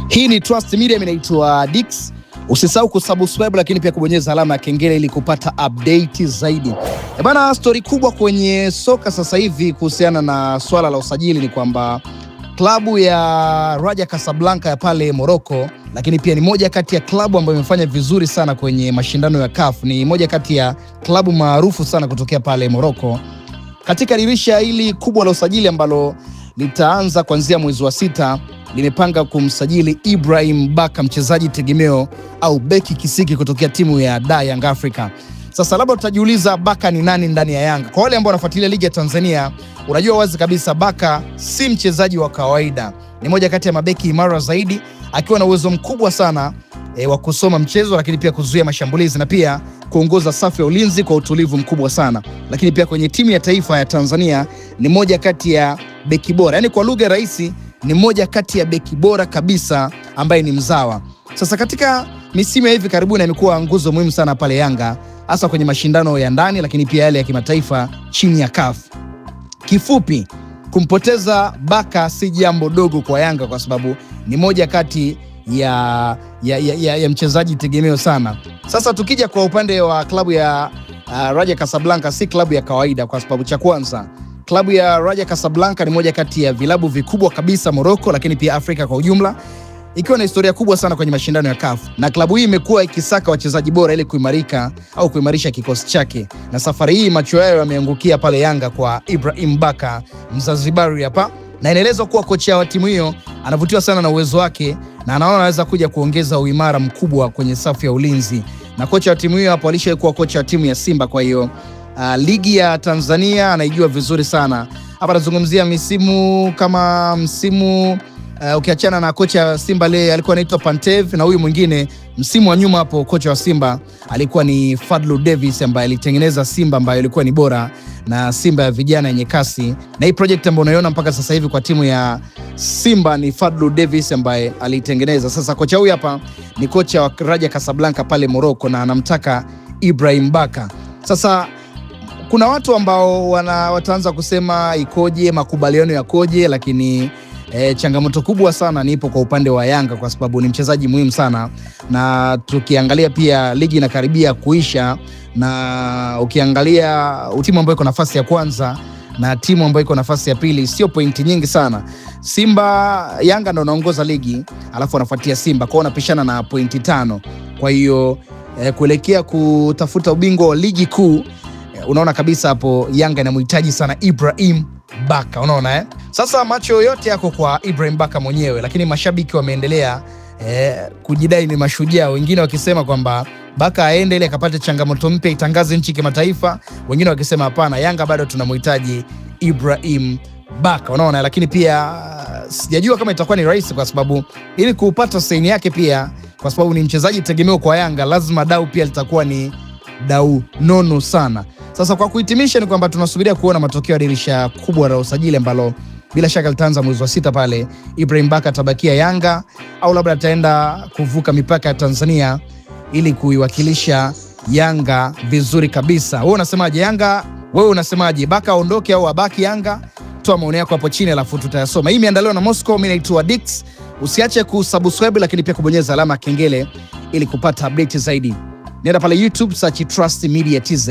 Hii ni Trust Media, mimi naitwa Dix. Usisahau kusubscribe lakini pia kubonyeza alama ya kengele ili kupata update zaidi. Bana, story kubwa kwenye soka sasa hivi kuhusiana na swala la usajili ni kwamba klabu ya Raja Casablanca ya pale Morocco, lakini pia ni moja kati ya klabu ambayo imefanya vizuri sana kwenye mashindano ya CAF, ni moja kati ya klabu maarufu sana kutokea pale Morocco. Katika dirisha hili kubwa la usajili ambalo litaanza kuanzia mwezi wa 6, limepanga kumsajili Ibrahim Baka, mchezaji tegemeo au beki kisiki kutokea timu ya Young Africa. Sasa labda tutajiuliza Baka ni nani ndani ya Yanga? Kwa wale ambao wanafuatilia ligi ya Tanzania, unajua wazi kabisa Baka si mchezaji wa kawaida. Ni moja kati ya mabeki imara zaidi, akiwa na uwezo mkubwa sana wa kusoma mchezo, lakini pia kuzuia mashambulizi na pia kuongoza safu ya ulinzi kwa utulivu mkubwa sana. Lakini pia kwenye timu ya taifa ya Tanzania ni moja kati ya beki bora. Yaani kwa lugha rahisi ni moja kati ya beki bora kabisa ambaye ni mzawa. Sasa katika misimu ya hivi karibuni amekuwa nguzo muhimu sana pale Yanga, hasa kwenye mashindano ya ndani lakini pia yale ya kimataifa chini ya CAF. Kifupi, kumpoteza Baka si jambo dogo kwa Yanga kwa sababu ni moja kati ya mchezaji tegemeo sana. Sasa tukija kwa upande wa klabu ya Raja Casablanca, si klabu ya kawaida kwa sababu cha kwanza, klabu ya Raja Casablanca ni moja kati ya vilabu vikubwa kabisa Morocco, lakini pia Afrika kwa ujumla, ikiwa na historia kubwa sana kwenye mashindano ya CAF. Na klabu hii imekuwa ikisaka wachezaji bora ili kuimarika au kuimarisha kikosi chake. Na safari hii macho yao yameangukia pale Yanga kwa Ibrahim Baka, Mzanzibari hapa. Na inaelezwa kuwa kocha wa timu hiyo anavutiwa sana na uwezo wake na anaona anaweza kuja kuongeza uimara mkubwa kwenye safu ya ulinzi. Na kocha wa timu hiyo hapo alishakuwa kocha wa timu ya Simba, kwa hiyo ligi ya Tanzania anaijua vizuri sana. Hapa nazungumzia msimu ukiachana na kocha wa Simba le alikuwa anaitwa Pantev, na huyu mwingine msimu wa nyuma hapo kocha wa Simba alikuwa ni Fadlu Davis ambaye alitengeneza Simba ambayo ilikuwa ni bora na Simba ya vijana yenye kasi. Na hii project ambayo unaiona mpaka sasa hivi kwa timu ya Simba ni Fadlu Davis ambaye alitengeneza. Sasa kocha huyu hapa ni kocha wa Raja Casablanca pale Morocco na anamtaka Ibrahim Baka. Sasa kuna watu ambao wataanza kusema ikoje, makubaliano yakoje, lakini changamoto kubwa sana nipo kwa upande wa Yanga kwa sababu ni mchezaji muhimu sana, na tukiangalia pia ligi inakaribia kuisha, na ukiangalia timu ambayo iko nafasi ya kwanza na timu ambayo iko nafasi ya pili sio pointi nyingi sana. Yanga ndio anaongoza ligi, alafu anafuatia Simba, kwa wanapishana na pointi 5. Kwa hiyo kuelekea kutafuta ubingwa wa ligi kuu, unaona kabisa hapo Yanga inamhitaji sana Ibrahim Baka, unaona Sasa macho yote yako kwa Ibrahim Baka mwenyewe, lakini mashabiki wameendelea kujidai ni mashujaa, wengine wakisema kwamba Baka aende ile akapate changamoto mpya, itangaze nchi kimataifa. Wengine wakisema hapana, Yanga bado tunamhitaji Ibrahim Baka, unaona. Lakini pia sijajua kama itakuwa ni rahisi kwa sababu ili kupata saini yake pia, kwa sababu ni mchezaji tegemeo kwa Yanga, lazima dau pia litakuwa ni dau nono sana. Sasa kwa kuhitimisha ni kwamba tunasubiria kuona matokeo ya dirisha kubwa la usajili ambalo bila shaka litaanza mwezi wa 6 pale. Ibrahim Baka atabakia Yanga au labda ataenda kuvuka mipaka ya Tanzania ili kuiwakilisha Yanga vizuri kabisa. Wewe unasemaje Yanga? Wewe unasemaje Baka aondoke au abaki Yanga? Toa maoni yako hapo chini alafu tutayasoma. Hii imeandaliwa na Moscow, mimi naitwa Dix. Usiache kusubscribe lakini pia kubonyeza alama ya kengele ili kupata update zaidi. Nenda pale YouTube search Trust Media TZ.